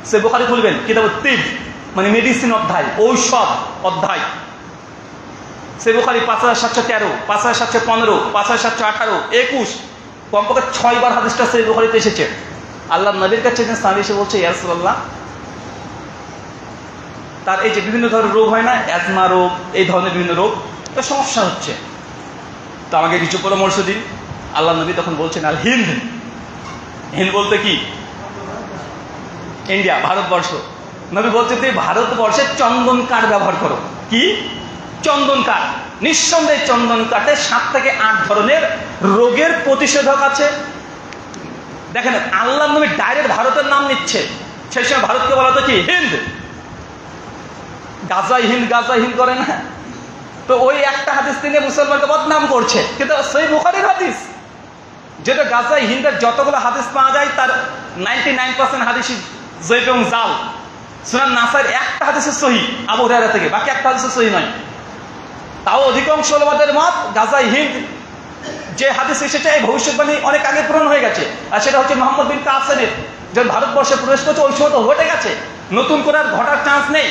সে বুখারী খুলবেন, কিতাবুত তিব মানে মেডিসিন অধ্যায়, ঔষধ অধ্যায়। সে বুখারী 5713, 5715, 5718, 21, কমপক্ষে 6 বার হাদিসটা সে বুখারীতে এসেছে। আল্লাহ নবীর কাছে একজন সাহাবী এসে বলছে, ইয়া রাসূলুল্লাহ, তার এই যে বিভিন্ন ধরনের রোগ হয় না, অ্যাজমা রোগ, এই ধরনের বিভিন্ন রোগ, তো সমস্যা হচ্ছে, তো আমাকে কিছু পরামর্শ দিন। আল্লাহ নবী তখন বলছেন, আল হিন্দ। হিন্দ বলতে কি? ইন্ডিয়া, ভারতবর্ষ। নবী বলছে, তুই ভারতবর্ষে চন্দন কাঠ ব্যবহার করো। কি? চন্দন কাঠ। নিঃসন্দেহে চন্দন কাঠে 7 থেকে 8 ধরনের রোগের প্রতিষেধক আছে। দেখেন, আল্লাহ নবী ডাইরেক্ট ভারতের নাম নিচ্ছে। সেই সময় ভারতকে বলা হতো কি? হিন্দ। গাজাই হিন্দ, গাজাই হিন্দ করে না? তো ওই একটা হাদিস তিনি মুসলমানকে বদনাম করছে, কিন্তু সেই বুখারীর হাদিস, যেটা গাজাই হিন্দের যতগুলো হাদিস পাওয়া যায় তার 99% হাদিসই জয়ীফ এবং জাল। সুনান নাসাইর একটা হাদিস সহি আবু হুরায়রা থেকে, বাকি একটা হাদিস সহি নয়। তাও অধিকাংশ উলামাদের মত গাজাই হিন্দ যে হাদিস এসেছে, এই ভবিষ্যৎবাণী অনেক আগে পূরণ হয়ে গেছে। আর সেটা হচ্ছে মুহাম্মদ বিন কাসেমের, যখন ভারতবর্ষে প্রবেশ করছে ওই সময় তো ঘটে গেছে, নতুন করে আর ঘটার চান্স নেই।